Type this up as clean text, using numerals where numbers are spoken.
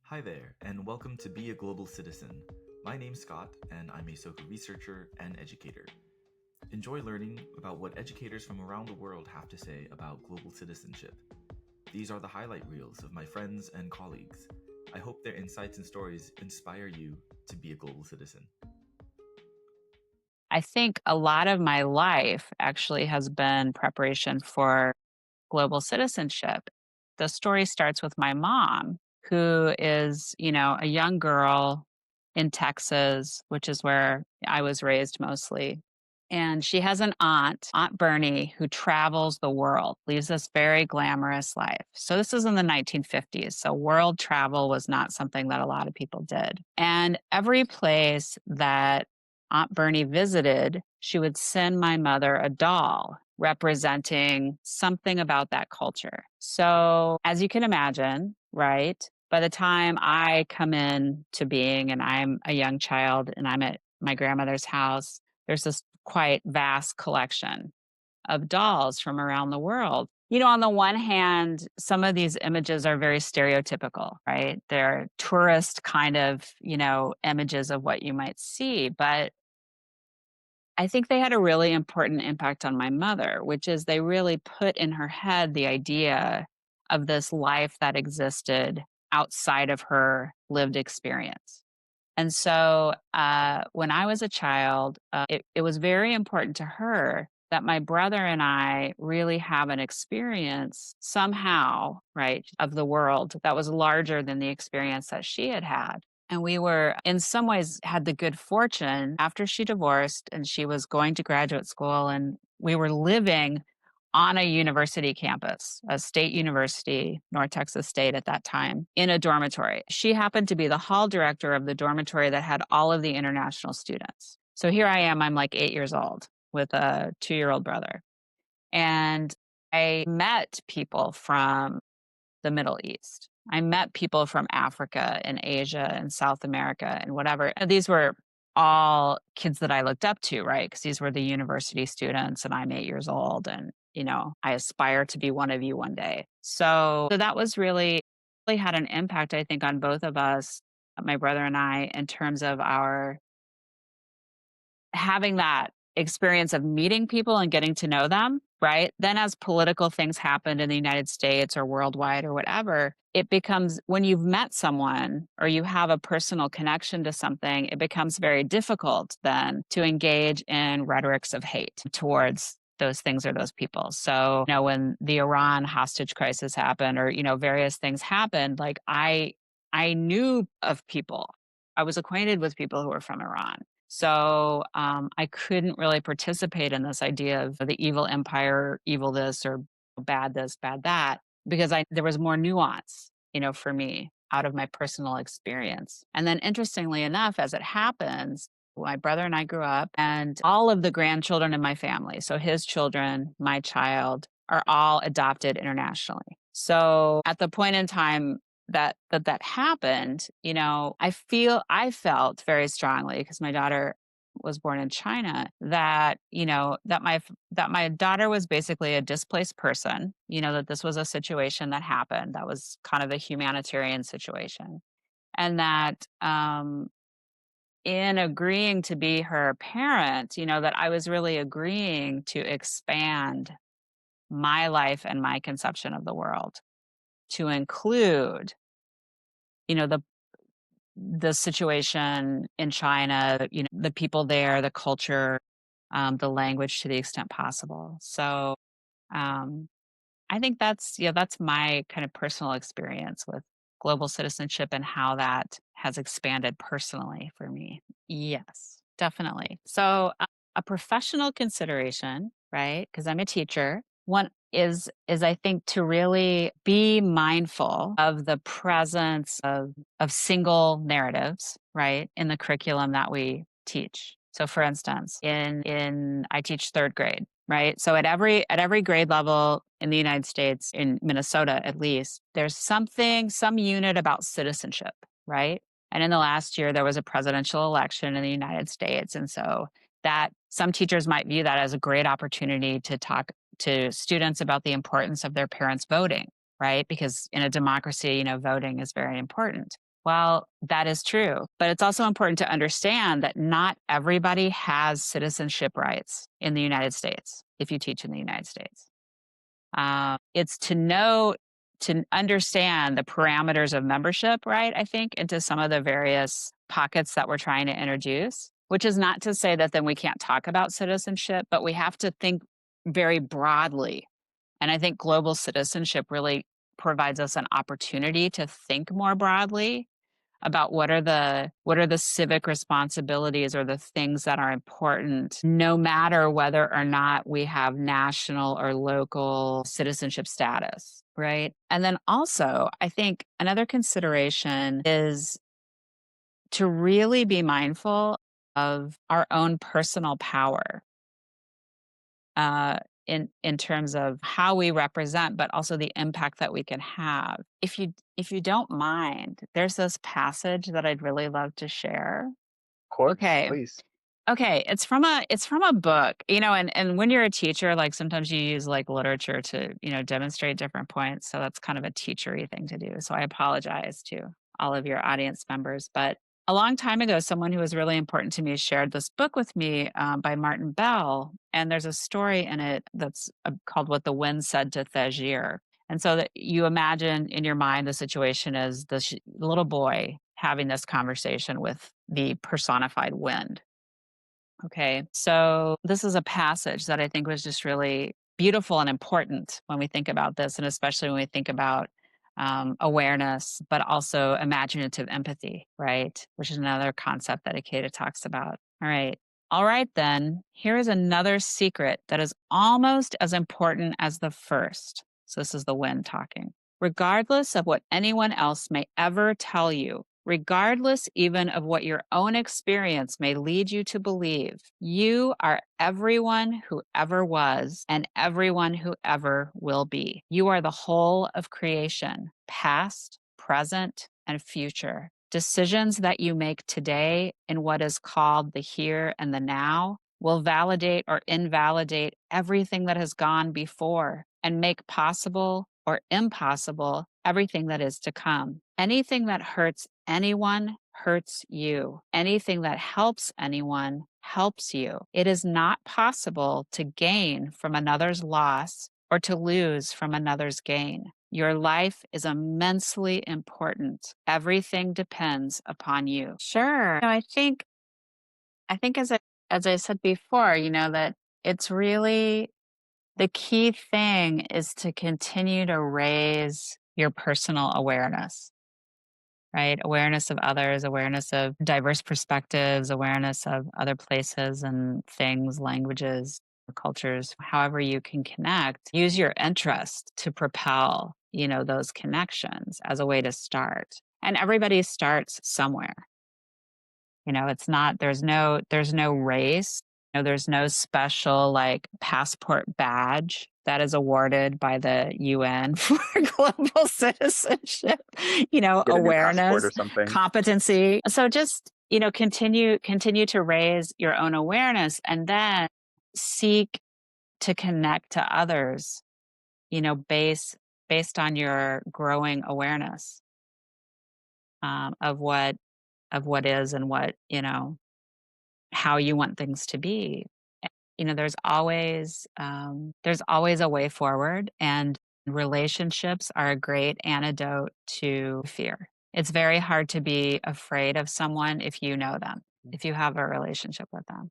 Hi there, and welcome to Be a Global Citizen. My name's Scott, and I'm a Soka researcher and educator. Enjoy learning about what educators from around the world have to say about global citizenship. These are the highlight reels of my friends and colleagues. I hope their insights and stories inspire you to be a global citizen. I think a lot of my life actually has been preparation for global citizenship. The story starts with my mom, who is, a young girl in Texas, which is where I was raised mostly. And she has an aunt, Aunt Bernie, who travels the world, leads this very glamorous life. So this is in the 1950s. So world travel was not something that a lot of people did. And every place that Aunt Bernie visited, she would send my mother a doll representing something about that culture. So, as you can imagine, right, by the time I come in to being and I'm a young child and I'm at my grandmother's house, there's this quite vast collection of dolls from around the world. On the one hand, some of these images are very stereotypical, right? They're tourist kind of, images of what you might see. But I think they had a really important impact on my mother, which is they really put in her head the idea of this life that existed outside of her lived experience. And so when I was a child, it was very important to her that my brother and I really have an experience somehow, right, of the world that was larger than the experience that she had had. And we were, in some ways, had the good fortune after she divorced and she was going to graduate school, and we were living on a university campus, a state university, North Texas State at that time, in a dormitory. She happened to be the hall director of the dormitory that had all of the international students. So here I am, I'm like 8 years old with a 2-year-old brother. And I met people from the Middle East. I met people from Africa and Asia and South America and whatever. And these were all kids that I looked up to, right? Because these were the university students, and I'm 8 years old. And, I aspire to be one of you one day. So that was really had an impact, I think, on both of us, my brother and I, in terms of our having that experience of meeting people and getting to know them, right? Then as political things happened in the United States or worldwide or whatever, it becomes when you've met someone or you have a personal connection to something, it becomes very difficult then to engage in rhetorics of hate towards those things or those people. So, when the Iran hostage crisis happened or, various things happened, like I knew of people. I was acquainted with people who were from Iran. So I couldn't really participate in this idea of the evil empire, evil this, bad that, because there was more nuance, for me out of my personal experience. And then interestingly enough, as it happens, my brother and I grew up, and all of the grandchildren in my family, so his children, my child, are all adopted internationally. So at the point in time that happened, I felt very strongly because my daughter was born in China that, that my daughter was basically a displaced person, that this was a situation that happened that was kind of a humanitarian situation. And that in agreeing to be her parent, that I was really agreeing to expand my life and my conception of the world to include, the situation in China, the people there, the culture, the language to the extent possible. So um, I think that's my kind of personal experience with global citizenship and how that has expanded personally for me. Yes, definitely. So a professional consideration, right? Because I'm a teacher. One is I think to really be mindful of the presence of single narratives, right, in the curriculum that we teach. So for instance, in I teach third grade, right? So at every grade level in the United States, in Minnesota at least, there's some unit about citizenship, right? And in the last year, there was a presidential election in the United States. And so that some teachers might view that as a great opportunity to talk to students about the importance of their parents voting, right? Because in a democracy, voting is very important. Well, that is true. But it's also important to understand that not everybody has citizenship rights in the United States if you teach in the United States. It's to know, to understand the parameters of membership, right? I think, into some of the various pockets that we're trying to introduce, which is not to say that then we can't talk about citizenship, but we have to think very broadly. And I think global citizenship really provides us an opportunity to think more broadly about what are the civic responsibilities or the things that are important no matter whether or not we have national or local citizenship status, right? And then also, I think another consideration is to really be mindful of our own personal power, uh, in terms of how we represent, but also the impact that we can have. If you don't mind, there's this passage that I'd really love to share. Of course, Okay. please. Okay, it's from a book, and when you're a teacher, like, sometimes you use, like, literature to, demonstrate different points, so that's kind of a teachery thing to do, so I apologize to all of your audience members, but a long time ago, someone who was really important to me shared this book with me, by Martin Bell, and there's a story in it that's, called "What the Wind Said to Thagir," and so that you imagine in your mind the situation as the little boy having this conversation with the personified wind. Okay. So this is a passage that I think was just really beautiful and important when we think about this, and especially when we think about awareness, but also imaginative empathy, right? Which is another concept that Ikeda talks about. All right. All right, then. Here is another secret that is almost as important as the first. So this is the wind talking. Regardless of what anyone else may ever tell you, regardless even of what your own experience may lead you to believe, you are everyone who ever was and everyone who ever will be. You are the whole of creation, past, present, and future. Decisions that you make today in what is called the here and the now will validate or invalidate everything that has gone before and make possible or impossible everything that is to come. Anything that hurts anyone hurts you. Anything that helps anyone helps you. It is not possible to gain from another's loss or to lose from another's gain. Your life is immensely important. Everything depends upon you. Sure. I think as I said before, that it's really the key thing is to continue to raise your personal awareness, right? Awareness of others, awareness of diverse perspectives, awareness of other places and things, languages, cultures, however you can connect. Use your interest to propel, those connections as a way to start. And everybody starts somewhere. It's not, there's no race. There's no special like passport badge that is awarded by the UN for global citizenship, Get a new passport awareness, or something. competency. So just, continue to raise your own awareness and then seek to connect to others, based on your growing awareness of what is and what, how you want things to be. There's always a way forward, and relationships are a great antidote to fear. It's very hard to be afraid of someone if you know them, if you have a relationship with them.